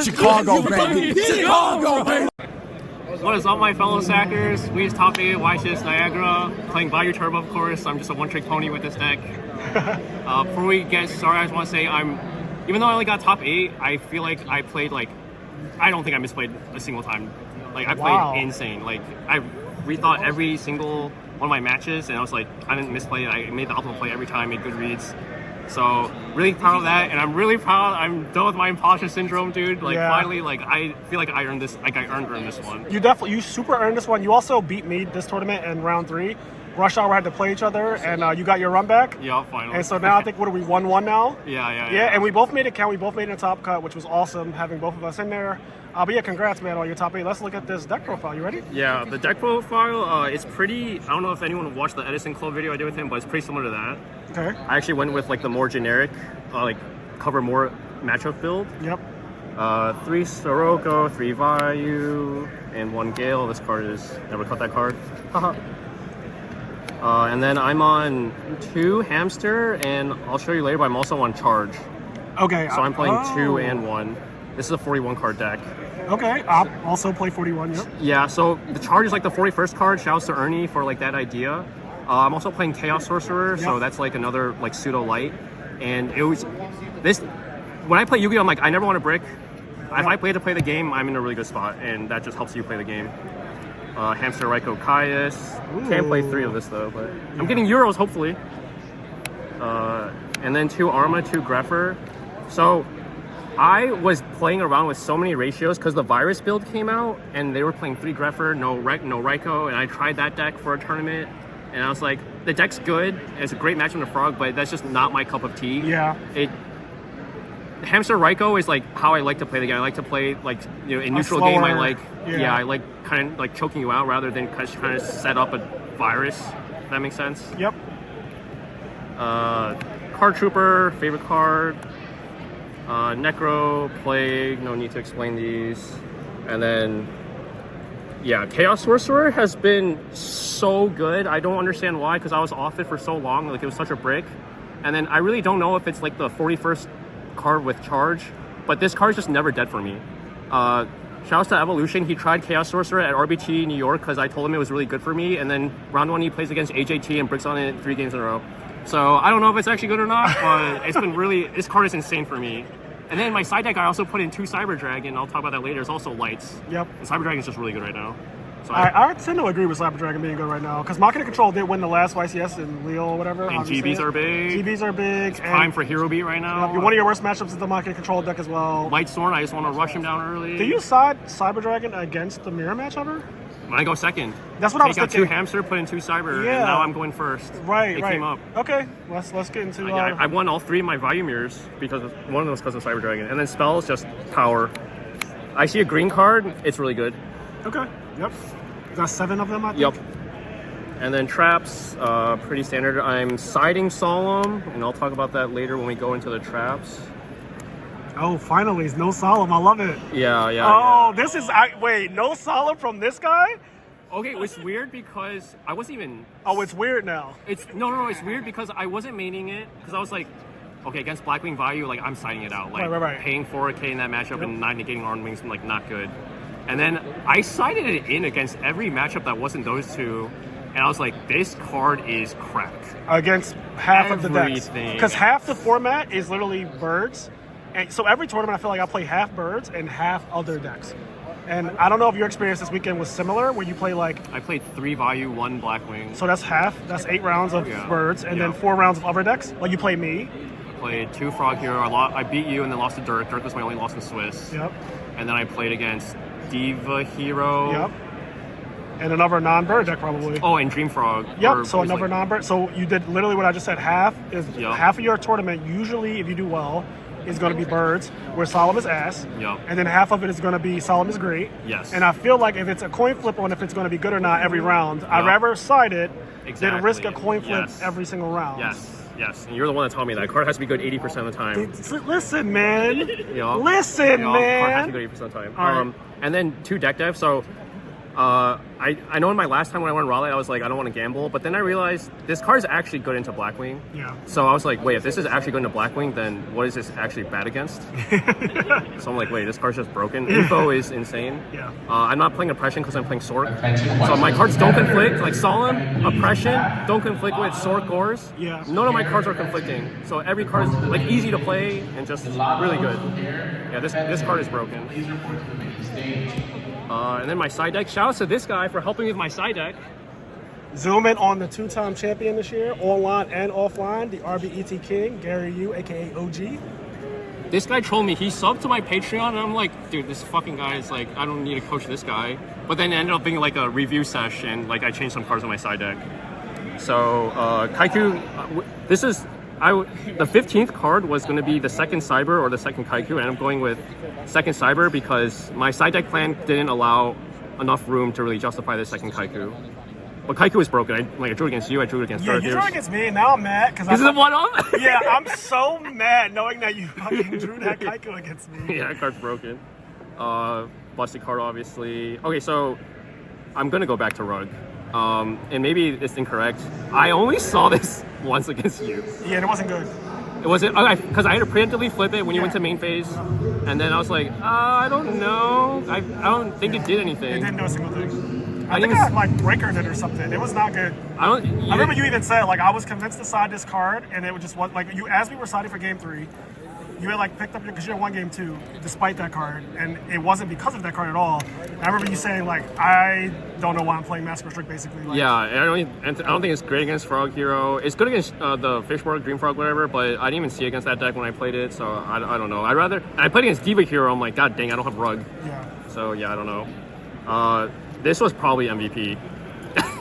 Chicago, baby. Chicago, baby. What is up, my fellow sackers? We is top 8 YCS Niagara, playing Vayu Turbo, of course. I'm just a one-trick pony with this deck. Before we get started, I just want to say even though I only got top 8, I feel like I played I don't think I misplayed a single time. Like, I played insane. Like, I rethought every single one of my matches, and I was like, I didn't misplay it. I made the optimal play every time, made good reads. So, really proud of that, and I'm really proud I'm done with my Imposter Syndrome, dude. Like, finally, I feel like I earned this, I earned this one. You super earned this one. You also beat me this tournament in round 3. Rush Hour had to play each other, and you got your run back. Yeah, finally. And so now I think, what are we, 1-1 now? Yeah, and we both made it count. We both made it in a top cut, which was awesome, having both of us in there. But yeah, congrats, man, on your top 8. Let's look at this deck profile. You ready? Yeah, the deck profile, it's pretty, I don't know if anyone watched the Edison Club video I did with him, but it's pretty similar to that. Okay. I actually went with the more generic, cover more matchup build. Yep. 3 Sirocco, 3 Vayu, and 1 Gale. This card is, never cut that card. And then I'm on 2 Hamster, and I'll show you later, but I'm also on Charge. Okay. So I'm playing 2 and 1. This is a 41 card deck. Okay, I'll also play 41, yep. Yeah, so the Charge is the 41st card. Shouts to Ernie for that idea. I'm also playing Chaos Sorcerer, so that's another pseudo light. And it was this, when I play Yu-Gi-Oh, I'm I never want to brick. If I play to play the game, I'm in a really good spot, and that just helps you play the game. Hamster, Raiko, Caius. Can't play 3 of this though, but I'm getting Euros hopefully. And then 2 Arma, 2 Greffer. So I was playing around with so many ratios because the virus build came out and they were playing 3 Greffer, no Raiko, and I tried that deck for a tournament, and I was like, the deck's good, it's a great match with the Frog, but that's just not my cup of tea. Yeah. Hamster Raiko is how I like to play the game. I like to play in neutral slower, game. I like kind of choking you out rather than trying to set up a virus. If that makes sense. Yep. Card Trooper, favorite card. Necro, Plague, no need to explain these. And then, yeah, Chaos Sorcerer has been so good. I don't understand why, because I was off it for so long. It was such a brick. And then I really don't know if it's the 41st card with Charge, but this card's just never dead for me. Shouts to Evolution. He tried Chaos Sorcerer at RBT New York because I told him it was really good for me, and then round 1 he plays against AJT and bricks on it 3 games in a row. So I don't know if it's actually good or not, but it's been this card is insane for me. And then my side deck, I also put in 2 Cyber Dragon. I'll talk about that later. It's also lights. Yep. And Cyber Dragon is just really good right now. So I tend to agree with Cyber Dragon being good right now, because Machina Control did win the last YCS in Leo or whatever. And GBs are big. GBs are big. It's prime for Hero Beat right now. One of your worst matchups is the Machina Control deck as well. Lightstorm, I just want to rush him down early. Do you side Cyber Dragon against the mirror match ever? When I go second. That's what I was thinking. Take out 2 Hamster, put in 2 Cyber, and now I'm going first. Right, It came up. Okay, let's get into... I won all 3 of my Vayu mirrors, because one of them was because of Cyber Dragon. And then spells, just power. I see a green card, it's really good. Okay, yep. Got 7 of them, I think. Yep. And then traps, pretty standard. I'm siding Solemn, and I'll talk about that later when we go into the traps. Oh, finally, it's no Solemn. I love it. Yeah. This is... wait, no Solemn from this guy? Okay, it's weird because I wasn't even... Oh, it's weird now. No, it's weird because I wasn't maining it, because I was like, okay, against Blackwing Vayu, I'm siding it out. Right. Paying 4K in that matchup and not negating Armed Wings, not good. And then I sided it in against every matchup that wasn't those 2, and I was like, this card is crack. Against half of the decks. Everything. Because half the format is literally birds. And so every tournament, I feel like I play half birds and half other decks. And I don't know if your experience this weekend was similar, where you play I played 3 Vayu, 1 Blackwing. So that's half. That's 8 rounds of birds, and then 4 rounds of other decks. You play me. I played 2 Frog Hero. I beat you and then lost to Dirk. Dirk was my only loss in Swiss. Yep. And then I played against Diva Hero. Yep. And another non-bird deck, probably. Oh, and Dream Frog. Yep, so another non-bird. So you did literally what I just said. Half of your tournament, usually, if you do well, is going to be birds, where Solemn is ass. Yep. And then half of it is going to be Solemn is great. Yes. And I feel like if it's a coin flip on if it's going to be good or not every round, I'd rather side it than risk a coin flip every single round. Yes. And you're the one that told me that. Card has to be good 80% of the time. Listen, man. Listen, man. Card has to be good 80% of the time. And then 2 deck devs. So I I know in my last time when I went Raleigh, I was like, I don't want to gamble. But then I realized this card is actually good into Blackwing. Yeah. So I was like, wait, if this is actually good into Blackwing, then what is this actually bad against? So I'm like, wait, this card's just broken. Info is insane. Yeah. I'm not playing Oppression because I'm playing Sork. So my cards don't conflict. Like Solemn, Oppression, don't conflict with Sork Gores. Yeah. None of my cards are conflicting. So every card is like easy to play and just really good. Yeah, this card is broken. And then my side deck. Shout out to this guy for helping me with my side deck. Zoom in on the 2-time champion this year, online and offline, the RBET King, Gary Yu, aka OG. This guy trolled me. He subbed to my Patreon, and I'm like, dude, this fucking guy is like, I don't need to coach this guy. But then it ended up being like a review session. Like I changed some cards on my side deck. So Kaiku, this is the 15th card was going to be the second Cyber or the second Kaiku, and I'm going with second Cyber because my side deck plan didn't allow enough room to really justify the second Kaiku. But Kaiku was broken. I drew it against you. I drew it against you drew it against me, and now I'm mad because is it one up? Yeah, I'm so mad knowing that you fucking drew that Kaiku against me. Yeah, that card's broken. Busted card, obviously. Okay, so I'm gonna go back to Rug. And maybe it's incorrect. I only saw this once against you. Yeah, and it wasn't good. It wasn't because I had to preemptively flip it when you went to main phase, and then I was like, I don't know. I don't think it did anything. It didn't do a single thing. I think I had like breakered it or something. It was not good. I remember you even said like I was convinced to side this card, and it was just like you as we were siding for game 3. You had like picked up because you had won game 2 despite that card, and it wasn't because of that card at all. And I remember you saying like, I don't know why I'm playing Master Strict basically. Like, yeah, and I don't think it's great against Frog Hero. It's good against the Fishwork, Dream Frog, whatever, but I didn't even see against that deck when I played it, so I don't know. I played against Diva Hero. I'm like, god dang, I don't have Rug. Yeah. So yeah, I don't know. This was probably MVP,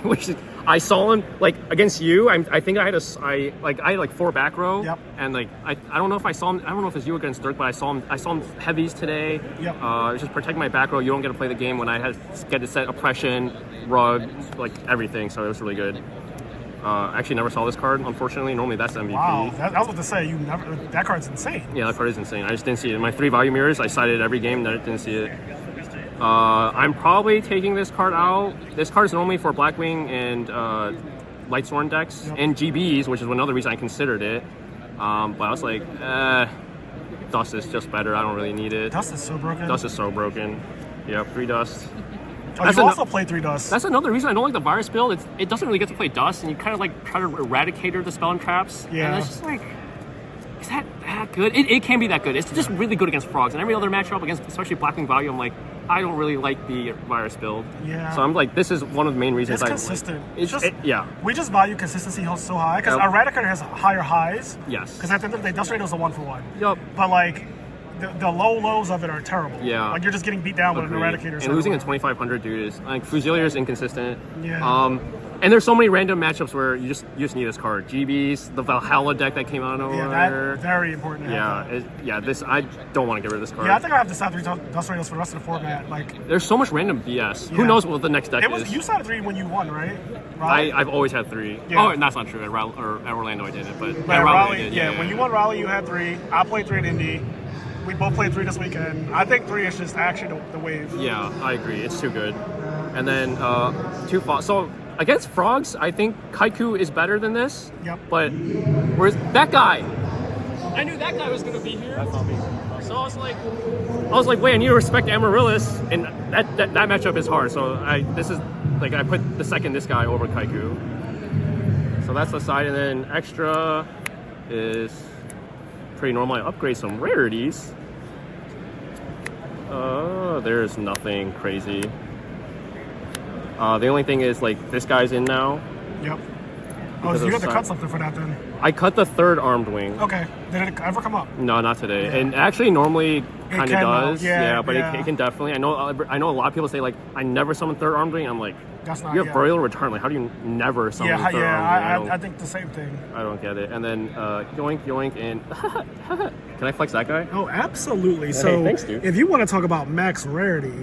which is. I saw him like against you. I think I had like 4 back row. Yep. And like I don't know if I saw him. I don't know if it's you against Dirk, but I saw him heavies today. Yep. Just protect my back row. You don't get to play the game when I get to set Oppression, Rug, like everything. So it was really good. I actually never saw this card, unfortunately. Normally that's MVP. Wow, I was about to say that card's insane. Yeah, that card is insane. I just didn't see it. In my 3 Vayu mirrors, I cited every game that I didn't see it. I'm probably taking this card out. This card is normally for Blackwing and Lightsworn decks and GBs, which is another reason I considered it. But I was like, Dust is just better. I don't really need it. Dust is so broken. Dust is so broken. Yeah, 3 Dust. Oh, you also play 3 Dust. That's another reason I don't like the Virus build. It doesn't really get to play Dust, and you kind of like try to eradicate the spell and traps. Yeah. And it's just like, is that good? It can be that good. It's just really good against Frogs. And every other matchup against, especially Blackwing Vayu, I'm like, I don't really like the Virus build. Yeah. So I'm like, this is one of the main reasons it's consistent. Yeah. We just value consistency so high because Eradicator has higher highs. Yes. Because at the end of the day, Dust Rate is a 1-for-1. Yup. But like, the low lows of it are terrible. Yeah. Like you're just getting beat down with an Eradicator. And losing a 2500 dude is like Fusilier is inconsistent. Yeah. And there's so many random matchups where you just need this card. GBs, the Valhalla deck that came out of nowhere. Yeah, that's very important. This I don't want to get rid of this card. Yeah, I think I have to side 3 Dust Rails for the rest of the format. Like, there's so much random BS. Who knows what the next deck is? You sided 3 when you won, right? I've always had 3. Yeah. Oh, that's not true. At Orlando I didn't, but at Raleigh I did. Yeah, when you won Raleigh, you had 3. I played 3 at Indy. We both played 3 this weekend. I think 3 is just actually the wave. Yeah, I agree. It's too good. And then 2 falls. So against Frogs, I think Kaiku is better than this. Yep. But where's that guy? I knew that guy was gonna be here. That's not me. So I was like, wait, I need to respect Amaryllis, and that matchup is hard. So I put the second this guy over Kaiku. So that's the side, and then extra is pretty normal. I upgrade some rarities. There's nothing crazy. The only thing is, like, this guy's in now. Yep. Oh, so you had to cut something for that then? I cut the 3rd Armed Wing. Okay. Did it ever come up? No, not today. Yeah. And actually, normally kind of does. Yeah, but it can definitely. I know a lot of people say, like, I never summon 3rd Armed Wing. I'm like, that's not, you have Burial Return. Like, how do you never summon 3rd Armed Wing? I think the same thing. I don't get it. And then yoink, yoink, and can I flex that guy? Oh, absolutely. Hey, so thanks, dude. If you want to talk about max rarity,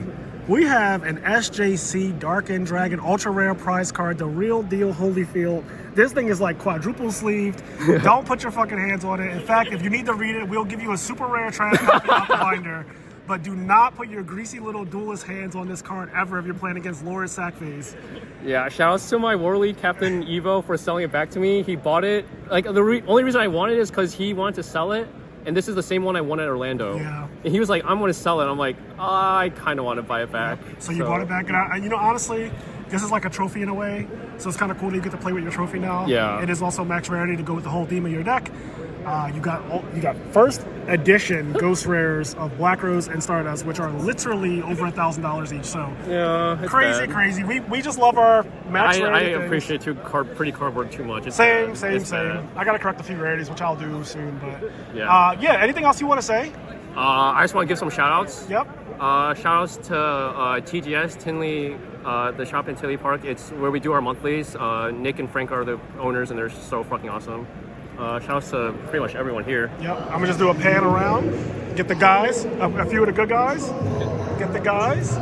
we have an SJC Dark End Dragon Ultra Rare prize card, the real deal Holyfield. This thing is like quadruple sleeved. Don't put your fucking hands on it. In fact, if you need to read it, we'll give you a super rare trash copy off the binder. but do not put your greasy little duelist hands on this card ever if you're playing against Laura's Sackface. Yeah, shout outs to my Worley Captain Evo for selling it back to me. He bought it. Like, the only reason I wanted it is because he wanted to sell it, and this is the same one I won at Orlando. Yeah. And he was like, I'm going to sell it. I'm like, I kind of want to buy it back. So you bought it back, and honestly, this is like a trophy in a way, so it's kind of cool that you get to play with your trophy now. Yeah. It is also max rarity to go with the whole theme of your deck. You got first edition Ghost Rares of Black Rose and Stardust, which are literally over $1,000 each. So yeah, it's crazy. We just love our max rarity. I appreciate pretty cardboard too much. It's same. bad. I gotta correct a few rarities, which I'll do soon. But yeah. Anything else you want to say? I just want to give some shout outs. Yep. Shout outs to TGS Tinley, the shop in Tinley Park. It's where we do our monthlies. Nick and Frank are the owners, and they're so fucking awesome. Shout outs to pretty much everyone here. Yep. I'm gonna just do a pan around, get the guys, a few of the good guys, get the guys.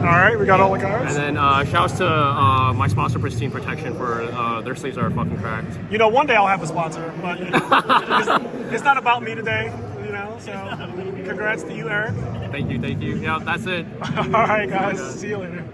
All right, we got all the guys. And then shout outs to my sponsor, Pristine Protection, for their sleeves are fucking cracked. One day I'll have a sponsor, but it's not about me today. So congrats to you, Eric. Thank you. Yeah, that's it. All right, guys. See you later.